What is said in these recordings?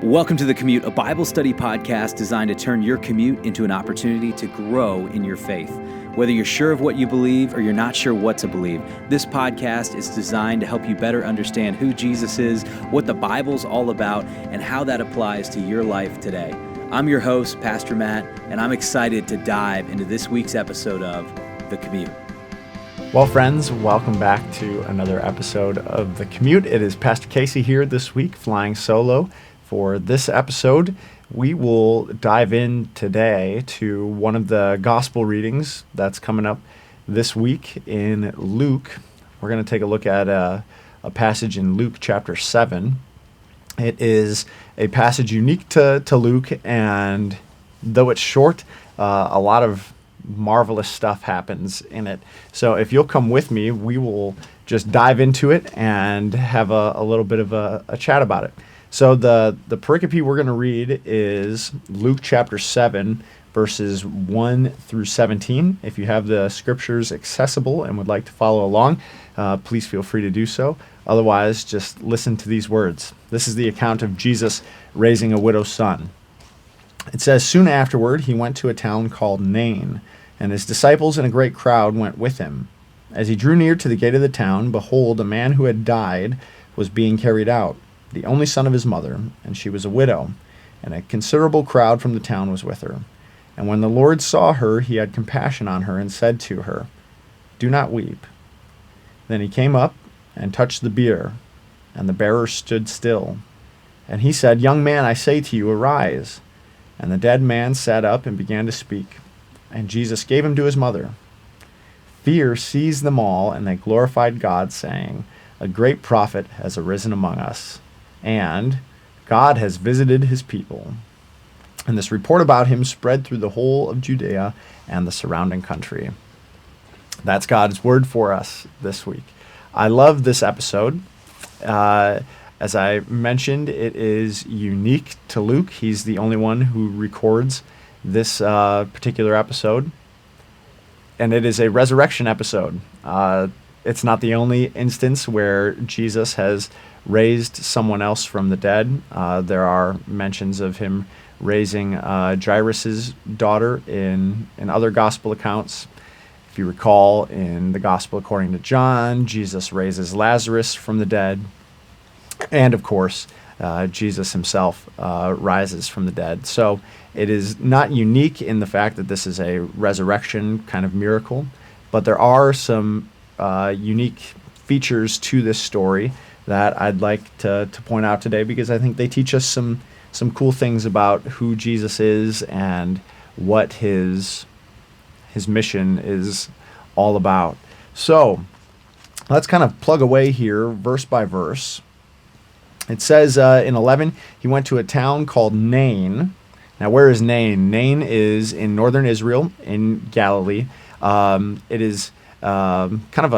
Welcome to The Commute, a Bible study podcast designed to turn your commute into an opportunity to grow in your faith. Whether you're sure of what you believe or you're not sure what to believe, this podcast is designed to help you better understand who Jesus is, what the Bible's all about, and how that applies to your life today. I'm your host, Pastor Matt, and I'm excited to dive into this week's episode of The Commute. Well, friends, welcome back to another episode of The Commute. It is Pastor Casey here this week, flying solo. For this episode, we will dive in today to one of the gospel readings that's coming up this week in Luke. We're going to take a look at a passage in Luke chapter 7. It is a passage unique to Luke, and though it's short, a lot of marvelous stuff happens in it. So if you'll come with me, we will just dive into it and have a little bit of a chat about it. So the pericope we're going to read is Luke chapter 7, verses 1 through 17. If you have the scriptures accessible and would like to follow along, please feel free to do so. Otherwise, just listen to these words. This is the account of Jesus raising a widow's son. It says, "Soon afterward, he went to a town called Nain, and his disciples and a great crowd went with him. As he drew near to the gate of the town, behold, a man who had died was being carried out, the only son of his mother, and she was a widow, and a considerable crowd from the town was with her. And when the Lord saw her, he had compassion on her and said to her, 'Do not weep.' Then he came up and touched the bier, and the bearer stood still. And he said, 'Young man, I say to you, arise.' And the dead man sat up and began to speak. And Jesus gave him to his mother. Fear seized them all, and they glorified God, saying, 'A great prophet has arisen among us, and God has visited his people.' And this report about him spread through the whole of Judea and the surrounding country." That's God's word for us this week. I love this episode. As I mentioned, it is unique to Luke. He's the only one who records this particular episode. And it is a resurrection episode. It's not the only instance where Jesus has raised someone else from the dead. There are mentions of him raising Jairus' daughter in other gospel accounts. If you recall, in the gospel according to John, Jesus raises Lazarus from the dead. And of course, Jesus himself rises from the dead. So it is not unique in the fact that this is a resurrection kind of miracle, but there are some unique features to this story that I'd like to point out today, because I think they teach us some cool things about who Jesus is and what his mission is all about. So let's kind of plug away here verse by verse. It says in 11, he went to a town called Nain. Now, where is Nain? Nain is in northern Israel, in Galilee. It is kind of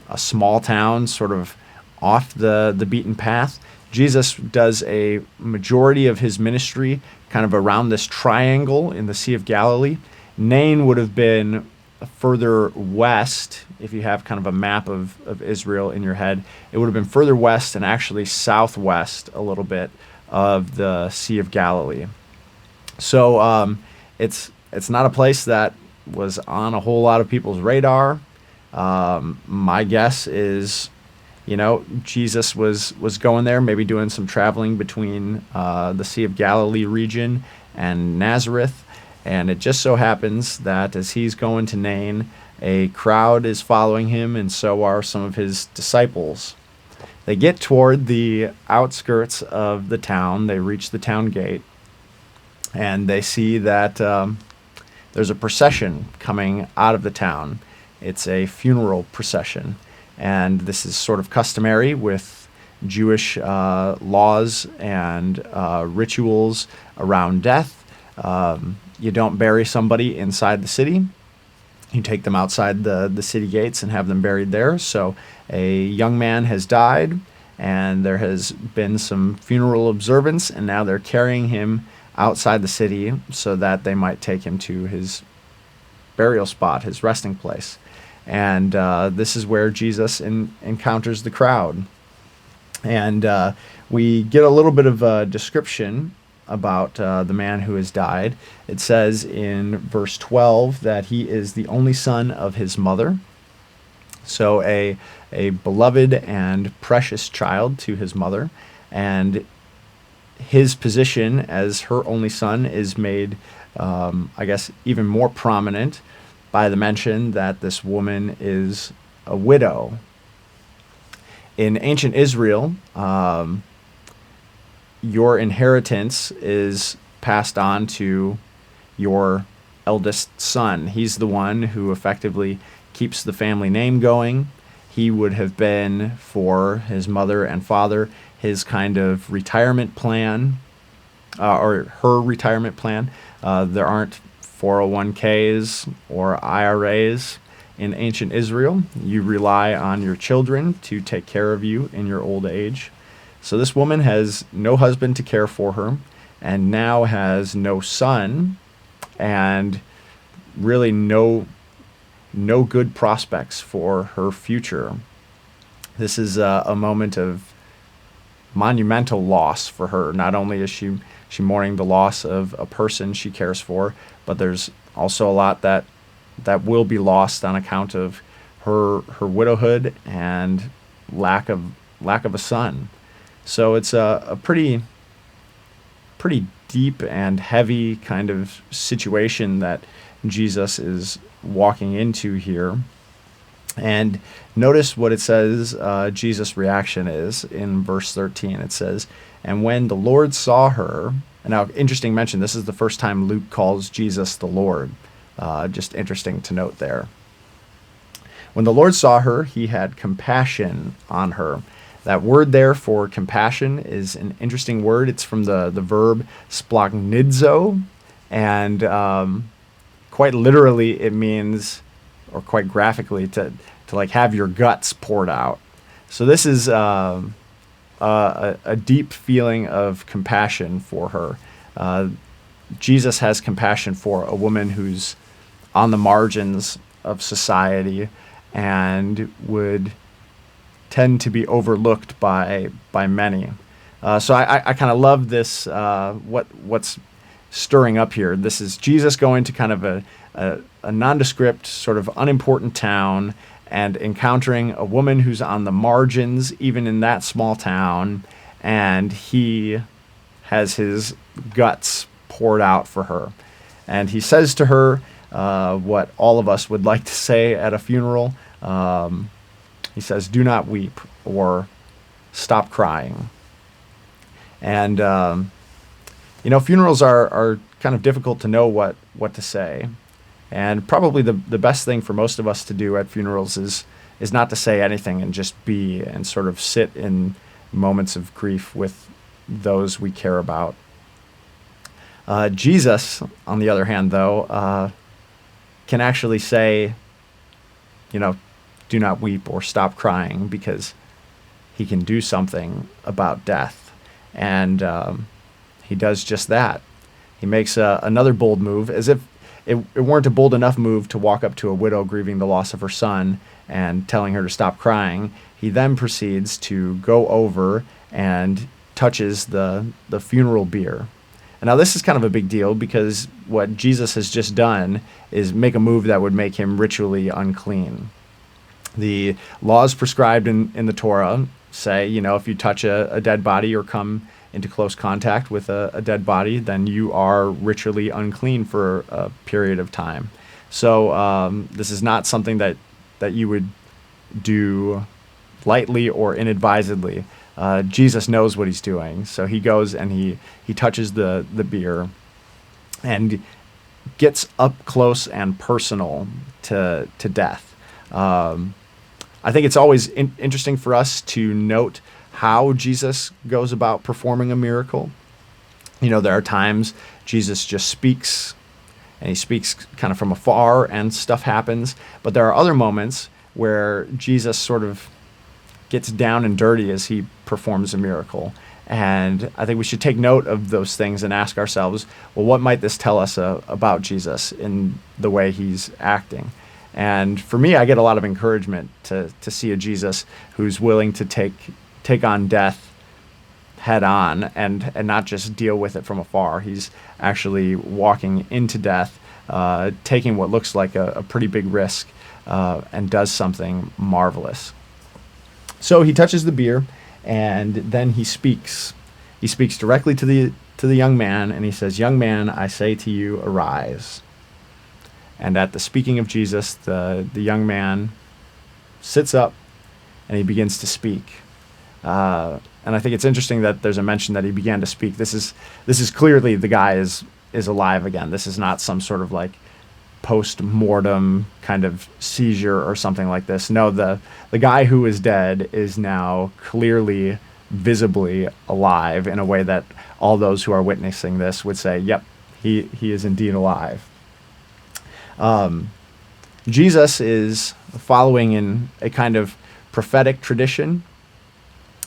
a small town, sort of off the beaten path. Jesus does a majority of his ministry kind of around this triangle in the Sea of Galilee. Nain would have been further west. If you have kind of a map of Israel in your head, it would have been further west and actually southwest a little bit of the Sea of Galilee. So it's not a place that was on a whole lot of people's radar. My guess is, Jesus was going there, maybe doing some traveling between the Sea of Galilee region and Nazareth. And it just so happens that as he's going to Nain, a crowd is following him, and so are some of his disciples. They get toward the outskirts of the town. They reach the town gate, and they see that there's a procession coming out of the town. It's a funeral procession, and this is sort of customary with Jewish laws and rituals around death. You don't bury somebody inside the city. You take them outside the city gates and have them buried there. So a young man has died, and there has been some funeral observance, and now they're carrying him outside the city so that they might take him to his burial spot, his resting place. And this is where Jesus encounters the crowd. And we get a little bit of a description about the man who has died. It says in verse 12 that he is the only son of his mother. So a beloved and precious child to his mother. And his position as her only son is made, I guess, even more prominent by the mention that this woman is a widow. In ancient Israel, your inheritance is passed on to your eldest son. He's the one who effectively keeps the family name going. He would have been, for his mother and father, his kind of retirement plan, or her retirement plan. There aren't 401ks or IRAs in ancient Israel. You rely on your children to take care of you in your old age. So this woman has no husband to care for her, and now has no son, and really no good prospects for her future. This is a moment of monumental loss for her. Not only is she mourning the loss of a person she cares for, but there's also a lot that will be lost on account of her widowhood and lack of a son. So it's a pretty deep and heavy kind of situation that Jesus is walking into here. And notice what it says Jesus' reaction is in verse 13. It says, "And when the Lord saw her," and now interesting mention, this is the first time Luke calls Jesus the Lord. Just interesting to note there. "When the Lord saw her, he had compassion on her." That word there for compassion is an interesting word. It's from the verb splagnidzo, and quite literally it means, or quite graphically, to like have your guts poured out. So this is a deep feeling of compassion for her. Jesus has compassion for a woman who's on the margins of society and would tend to be overlooked by many. So I kind of love this, what's stirring up here. This is Jesus going to kind of a nondescript, sort of unimportant town and encountering a woman who's on the margins, even in that small town, and he has his guts poured out for her. And he says to her what all of us would like to say at a funeral. He says, "Do not weep," or "Stop crying." And, funerals are kind of difficult to know what to say. And probably the best thing for most of us to do at funerals is not to say anything and just be and sort of sit in moments of grief with those we care about. Jesus, on the other hand, though, can actually say, "Do not weep," or "Stop crying," because he can do something about death. And he does just that. He makes another bold move, as if it weren't a bold enough move to walk up to a widow grieving the loss of her son and telling her to stop crying. He then proceeds to go over and touches the funeral bier. And now this is kind of a big deal, because what Jesus has just done is make a move that would make him ritually unclean. The laws prescribed in the Torah say, if you touch a dead body or come into close contact with a dead body, then you are ritually unclean for a period of time. So this is not something that you would do lightly or inadvisedly. Jesus knows what he's doing. So he goes and he touches the bier and gets up close and personal to death. I think it's always interesting for us to note how Jesus goes about performing a miracle. There are times Jesus just speaks, and he speaks kind of from afar, and stuff happens. But there are other moments where Jesus sort of gets down and dirty as he performs a miracle. And I think we should take note of those things and ask ourselves, well, what might this tell us about Jesus in the way he's acting? And for me, I get a lot of encouragement to see a Jesus who's willing to take on death head on and not just deal with it from afar. He's actually walking into death, taking what looks like a pretty big risk, and does something marvelous. So he touches the bier, and then he speaks. He speaks directly to the young man, and he says, "Young man, I say to you, arise." And at the speaking of Jesus, the young man sits up, and he begins to speak. And I think it's interesting that there's a mention that he began to speak. This is clearly the guy is alive again. This is not some sort of like post-mortem kind of seizure or something like this. No, the guy who is dead is now clearly, visibly alive in a way that all those who are witnessing this would say, yep, he is indeed alive. Jesus is following in a kind of prophetic tradition.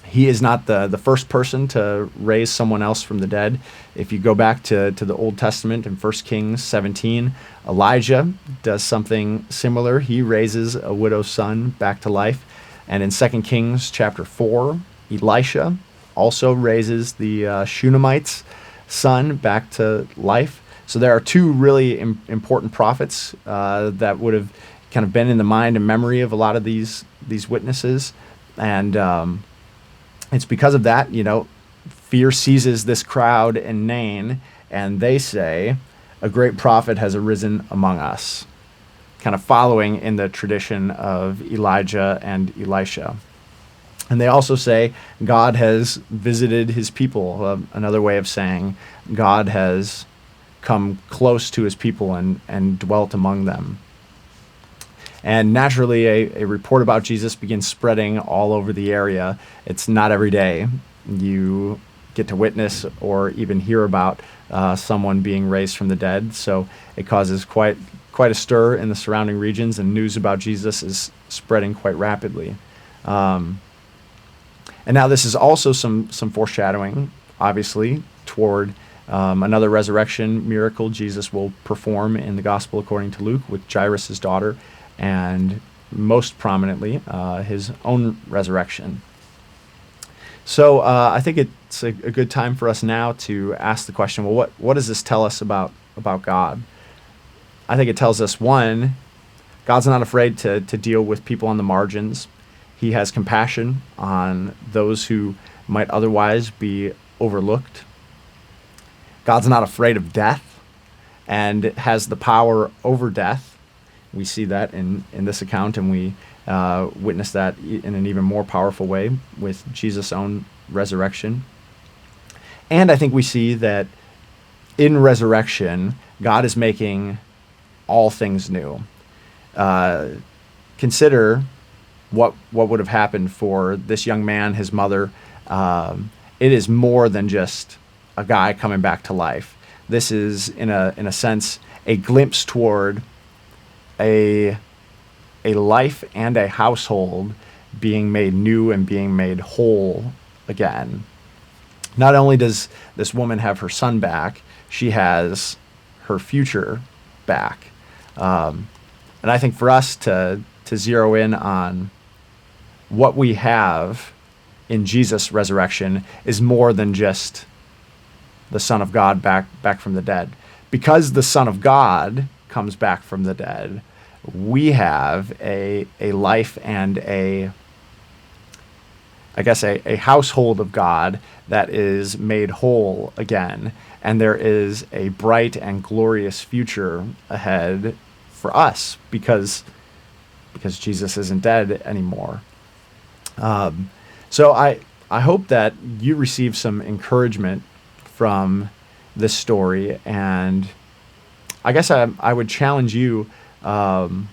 He is not the first person to raise someone else from the dead. If you go back to the Old Testament in 1 Kings 17, Elijah does something similar. He raises a widow's son back to life. And in 2 Kings chapter 4, Elisha also raises the Shunammite's son back to life. So there are two really important prophets that would have kind of been in the mind and memory of a lot of these witnesses. And it's because of that, fear seizes this crowd in Nain, and they say, a great prophet has arisen among us, kind of following in the tradition of Elijah and Elisha. And they also say, God has visited his people, another way of saying God has come close to his people and dwelt among them. And naturally, a report about Jesus begins spreading all over the area. It's not every day you get to witness or even hear about someone being raised from the dead. So it causes quite a stir in the surrounding regions, and news about Jesus is spreading quite rapidly. And now this is also some foreshadowing, obviously, toward another resurrection miracle Jesus will perform in the Gospel according to Luke with Jairus' daughter, and most prominently, his own resurrection. So I think it's a good time for us now to ask the question, well, what does this tell us about God? I think it tells us, one, God's not afraid to deal with people on the margins. He has compassion on those who might otherwise be overlooked. God's not afraid of death and has the power over death. We see that in this account, and we witness that in an even more powerful way with Jesus' own resurrection. And I think we see that in resurrection, God is making all things new. Consider what would have happened for this young man, his mother. It is more than just a guy coming back to life. This is, in a sense, a glimpse toward a life and a household being made new and being made whole again. Not only does this woman have her son back, she has her future back. And I think for us to zero in on what we have in Jesus' resurrection is more than just the Son of God back from the dead. Because the Son of God comes back from the dead, we have a life and a household of God that is made whole again, and there is a bright and glorious future ahead for us because Jesus isn't dead anymore. So I hope that you receive some encouragement from this story, and I guess I would challenge you to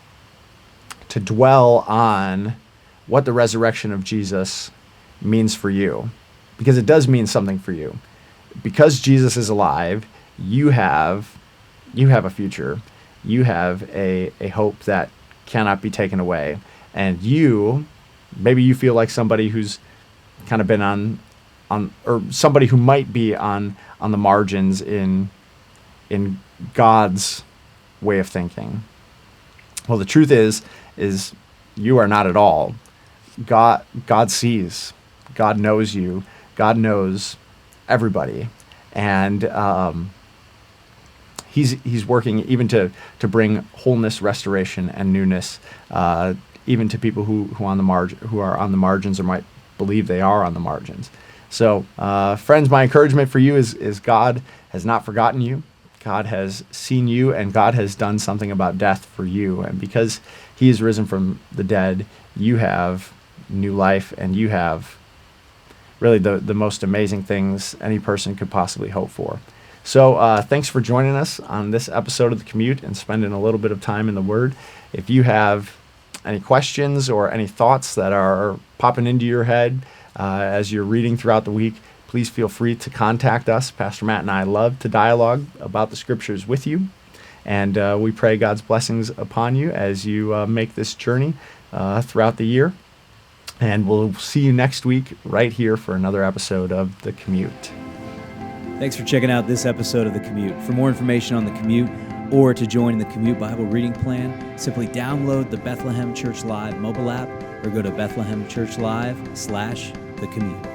dwell on what the resurrection of Jesus means for you, because it does mean something for you. Because Jesus is alive, you have a future. You have a hope that cannot be taken away, and maybe you feel like somebody who's kind of been on or somebody who might be on the margins in God's way of thinking. Well, the truth is you are not at all. God sees. God knows you. God knows everybody, and He's working even to bring wholeness, restoration, and newness, even to people who are on the margins or might believe they are on the margins. So, friends, my encouragement for you is God has not forgotten you. God has seen you, and God has done something about death for you. And because He is risen from the dead, you have new life, and you have really the most amazing things any person could possibly hope for. So thanks for joining us on this episode of The Commute and spending a little bit of time in the Word. If you have any questions or any thoughts that are popping into your head as you're reading throughout the week, please feel free to contact us. Pastor Matt and I love to dialogue about the Scriptures with you. And we pray God's blessings upon you as you make this journey throughout the year. And we'll see you next week right here for another episode of The Commute. Thanks for checking out this episode of The Commute. For more information on The Commute or to join the Commute Bible Reading Plan, simply download the Bethlehem Church Live mobile app or go to bethlehemchurchlive.com/thecommute.